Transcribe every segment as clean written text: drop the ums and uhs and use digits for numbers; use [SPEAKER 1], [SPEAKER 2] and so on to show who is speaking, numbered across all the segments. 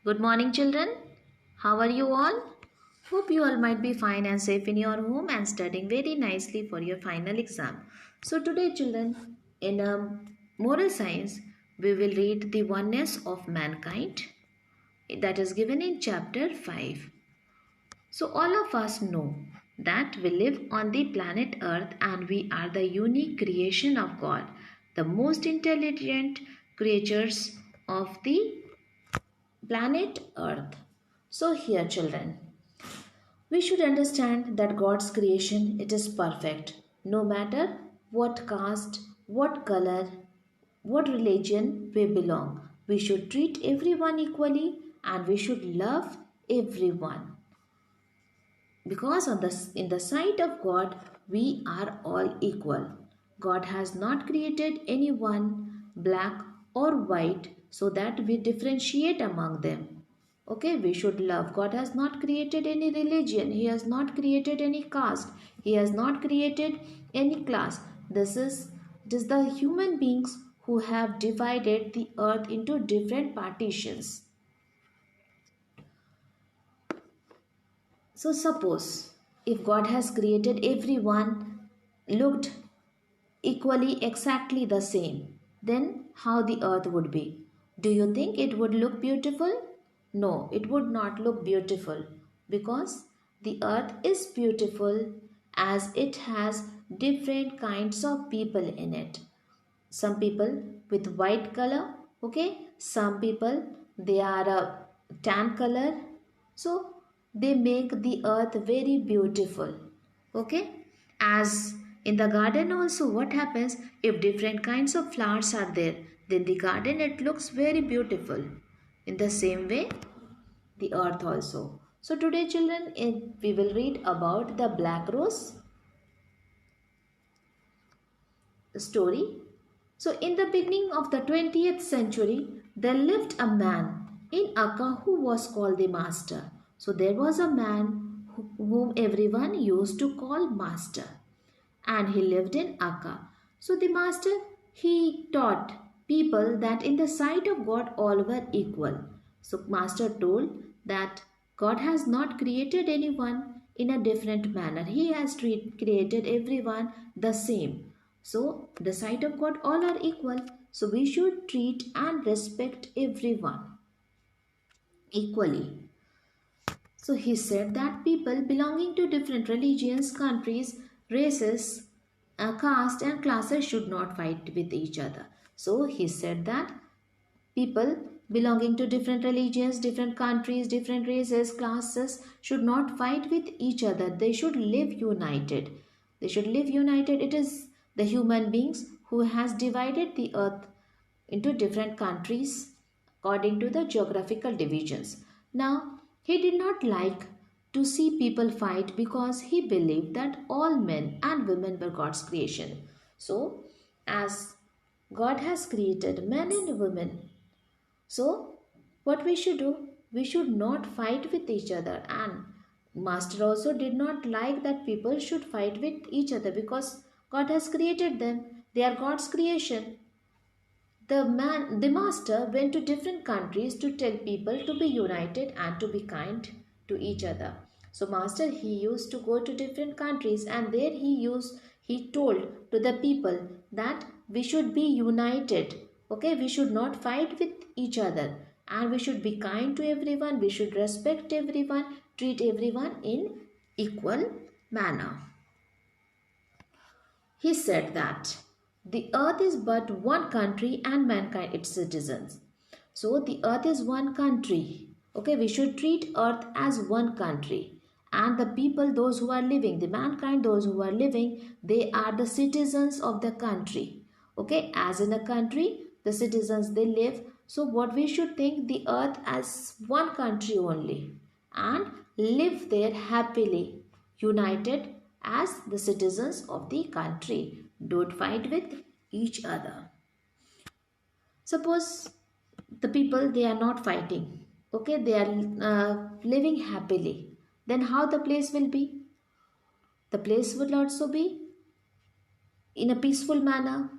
[SPEAKER 1] Good morning, children. How are you all? Hope you all might be fine and safe in your home and studying very nicely for your final exam. So, today, children, in moral science, we will read the oneness of mankind that is given in chapter 5. So, all of us know that we live on the planet Earth and we are the unique creation of God, the most intelligent creatures of the planet Earth. So here children, we should understand that God's creation it is perfect no matter what caste, what color, what religion we belong. We should treat everyone equally and we should love everyone because in the sight of God we are all equal. God has not created anyone black or white so that we differentiate among them. Okay, we should love. God has not created any religion, He has not created any caste, He has not created any class. It is the human beings who have divided the earth into different partitions. So suppose if God has created everyone looked equally exactly the same, then how the earth would be? Do you think it would look beautiful? No, it would not look beautiful because the earth is beautiful as it has different kinds of people in it. Some people with white color, okay, some people they are a tan color, so they make the earth very beautiful. Okay, as in the garden also what happens, if different kinds of flowers are there, then the garden it looks very beautiful. In the same way the earth also. So today children we will read about the black rose story. So, in the beginning of the 20th century, there lived a man in Akka who was called the Master. So, there was a man whom everyone used to call Master, and he lived in Akka. So, the Master he taught people that in the sight of God all were equal. So, Master told that God has not created anyone in a different manner, He has created everyone the same. So, the sight of God, all are equal. So, we should treat and respect everyone equally. So, he said that people belonging to different religions, countries, races, caste, and classes should not fight with each other. So, he said that people belonging to different religions, different countries, different races, classes should not fight with each other. They should live united. They should live united. It is the human beings who has divided the earth into different countries according to the geographical divisions. Now, he did not like to see people fight because he believed that all men and women were God's creation. So, as God has created men and women, so, what we should do? We should not fight with each other. And Master also did not like that people should fight with each other because God has created them. They are God's creation. The master went to different countries to tell people to be united and to be kind to each other. So master he used to go to different countries and there he told to the people that we should be united. Okay, we should not fight with each other and we should be kind to everyone, we should respect everyone, treat everyone in equal manner. He said that the earth is but one country and mankind its citizens. So the earth is one country. Okay, we should treat earth as one country. And the people, those who are living, the mankind, those who are living, they are the citizens of the country. Okay, as in a country, the citizens they live. So what we should think the earth as one country only and live there happily, united as the citizens of the country. Don't fight with each other. Suppose the people they are not fighting, okay, they are living happily. Then how the place will be? The place will also be in a peaceful manner.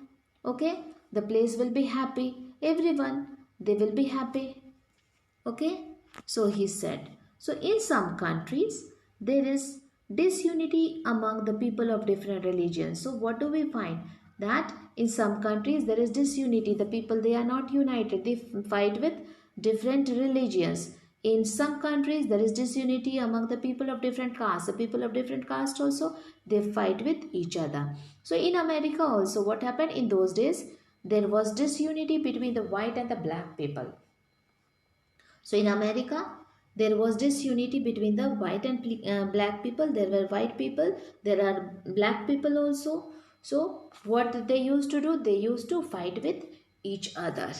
[SPEAKER 1] Okay, the place will be happy. Everyone they will be happy. Okay. So he said, so in some countries there is disunity among the people of different religions. So what do we find? That in some countries there is disunity. The people, they are not united. They fight with different religions. In some countries there is disunity among the people of different castes. The people of different castes also, they fight with each other. So in America also, what happened in those days? There was disunity between the white and the black people. So in America, there was disunity between the white and black people. There were white people, there are black people also. So what they used to do? They used to fight with each other.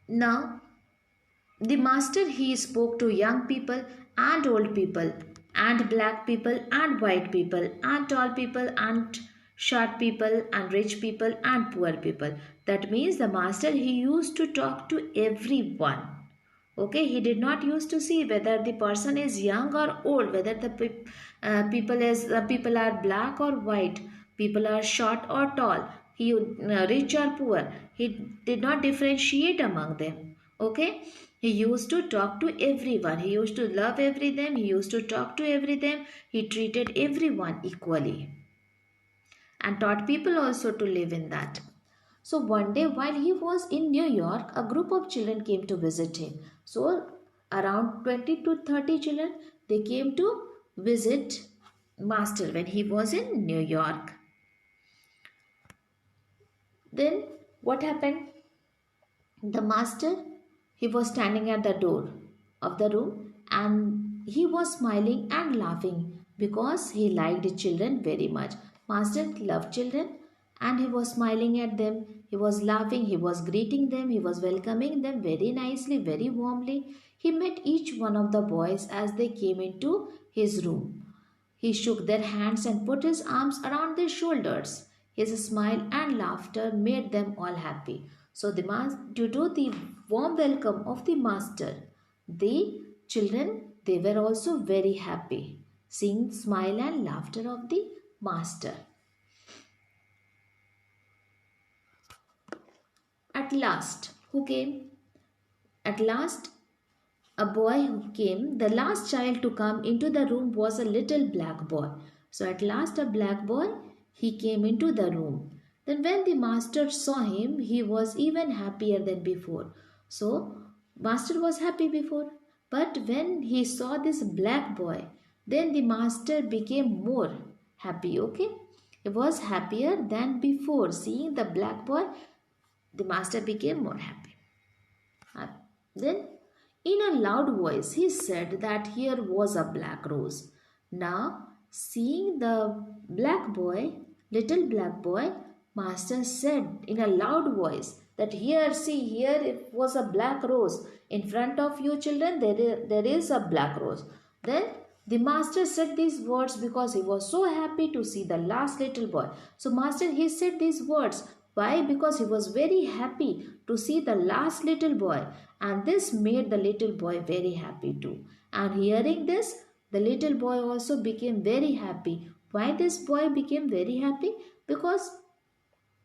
[SPEAKER 1] Now, the master, he spoke to young people and old people, and black people and white people, and tall people and short people, and rich people and poor people. That means the master, he used to talk to everyone. Okay, he did not used to see whether the person is young or old, whether the people are black or white, people are short or tall, he rich or poor. He did not differentiate among them. Okay, he used to talk to everyone. He used to love every them. He used to talk to every them. He treated everyone equally and taught people also to live in that. So one day while he was in New York, a group of children came to visit him. So around 20 to 30 children, they came to visit Master when he was in New York. Then what happened? The master, he was standing at the door of the room, and he was smiling and laughing because he liked children very much. Master loved children, and he was smiling at them, he was laughing, he was greeting them, he was welcoming them very nicely, very warmly. He met each one of the boys as they came into his room. He shook their hands and put his arms around their shoulders. His smile and laughter made them all happy. So, due to the warm welcome of the master, the children, they were also very happy, seeing smile and laughter of the master. At last, who came? At last, a boy who came, the last child to come into the room was a little black boy. So at last a black boy, he came into the room. Then when the master saw him, he was even happier than before. So master was happy before, but when he saw this black boy, then the master became more happy. Okay, he was happier than before. Seeing the black boy, the master became more happy. Then in a loud voice, he said that here was a black rose. Now, seeing the black boy, little black boy, master said in a loud voice that here, see, here it was a black rose. In front of you children, there is a black rose. Then the master said these words because he was so happy to see the last little boy. So master, he said these words. Why? Because he was very happy to see the last little boy, and this made the little boy very happy too. And hearing this, the little boy also became very happy. Why this boy became very happy? Because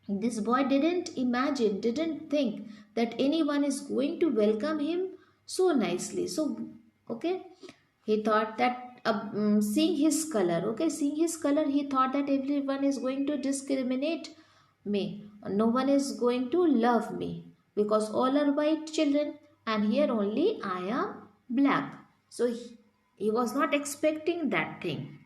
[SPEAKER 1] this boy didn't imagine, didn't think that anyone is going to welcome him so nicely. So, okay, he thought that seeing his color, okay, seeing his color, he thought that everyone is going to discriminate me. No one is going to love me because all are white children and here only I am black. So he was not expecting that thing.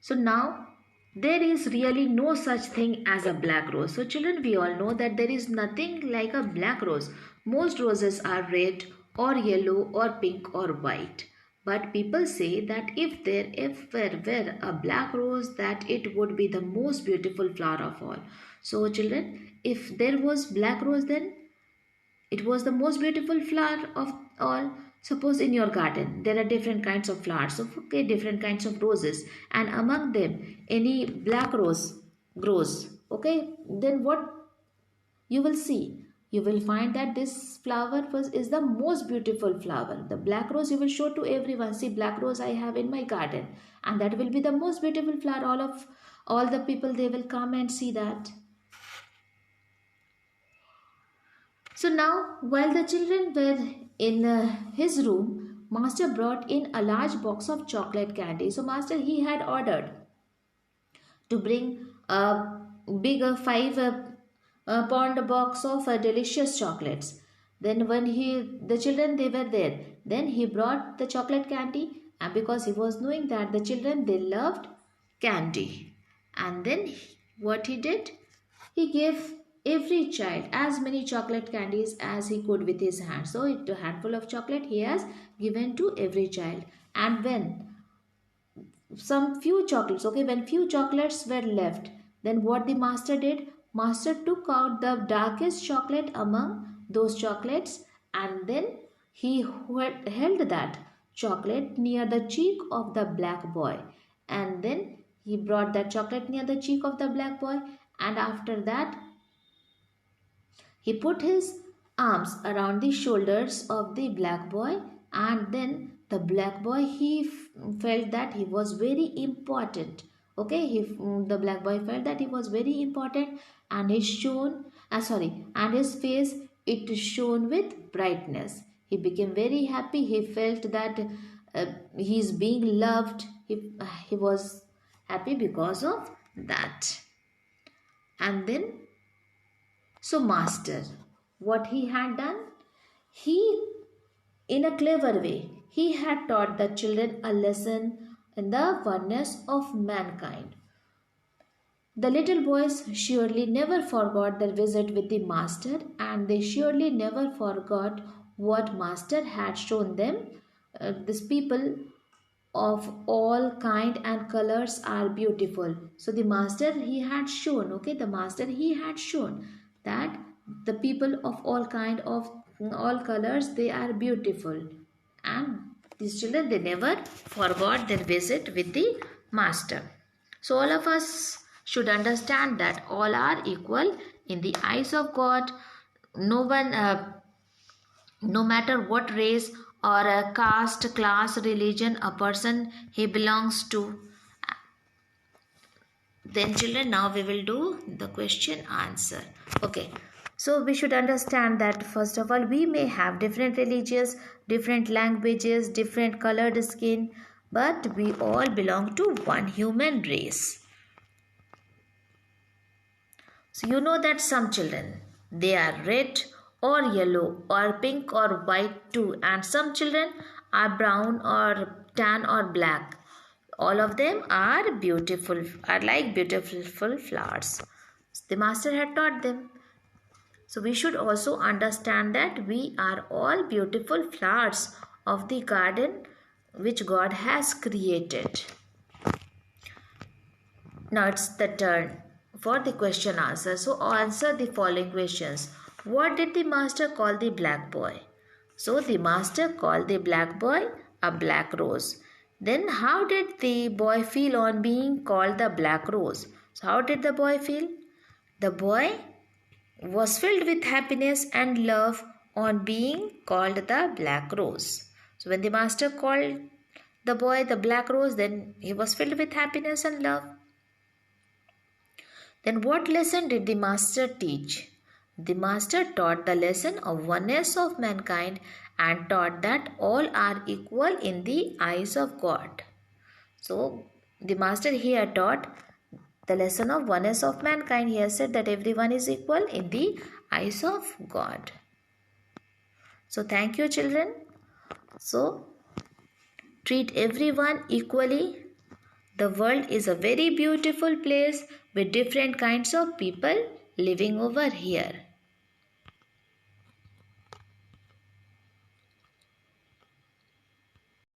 [SPEAKER 1] So now there is really no such thing as a black rose. So children, we all know that there is nothing like a black rose. Most roses are red or yellow or pink or white. But people say that if there ever were a black rose, that it would be the most beautiful flower of all. So children, if there was black rose, then it was the most beautiful flower of all. Suppose in your garden there are different kinds of flowers, okay, different kinds of roses, and among them any black rose grows, okay, then what you will see? You will find that this flower is the most beautiful flower. The black rose you will show to everyone. See, black rose I have in my garden, and that will be the most beautiful flower. All the people, they will come and see that. So now, while the children were in his room, Master brought in a large box of chocolate candy. So Master he had ordered to bring a bigger 5 pound box of delicious chocolates. Then when the children they were there, then he brought the chocolate candy, and because he was knowing that the children they loved candy, and then what he did, he gave every child as many chocolate candies as he could with his hand. So a handful of chocolate he has given to every child. And when some few chocolates, okay, when few chocolates were left, then what the master did, master took out the darkest chocolate among those chocolates, and then he held that chocolate near the cheek of the black boy, and then he brought that chocolate near the cheek of the black boy, and after that he put his arms around the shoulders of the black boy, and then the black boy he felt that he was very important. Okay, the black boy felt that he was very important, and his and his face it shone with brightness. He became very happy. He felt that he is being loved. He was happy because of that. And then so, master, what he had done? He, in a clever way, he had taught the children a lesson in the oneness of mankind. The little boys surely never forgot their visit with the master, and they surely never forgot what master had shown them. These people of all kind and colors are beautiful. So the master he had shown, okay, the master he had shown that the people of all kind of all colors they are beautiful, and these children they never forgot their visit with the master. So all of us should understand that all are equal in the eyes of God. No one no matter what race or a caste, class, religion a person he belongs to. Then children, now we will do the question answer. Okay, so we should understand that first of all we may have different religions, different languages, different colored skin, but we all belong to one human race. So you know that some children they are red or yellow or pink or white too, and some children are brown or tan or black. All of them are beautiful, are like beautiful flowers. The master had taught them. So we should also understand that we are all beautiful flowers of the garden which God has created. Now it's the turn for the question answer. So answer the following questions. What did the master call the black boy? So the master called the black boy a black rose. Then how did the boy feel on being called the black rose? So how did the boy feel? The boy was filled with happiness and love on being called the black rose. So when the master called the boy the black rose, then he was filled with happiness and love. Then what lesson did the master teach? The master taught the lesson of oneness of mankind and taught that all are equal in the eyes of God. So the master here taught the lesson of oneness of mankind. He has said that everyone is equal in the eyes of God. So thank you children. So treat everyone equally. The world is a very beautiful place with different kinds of people living over here.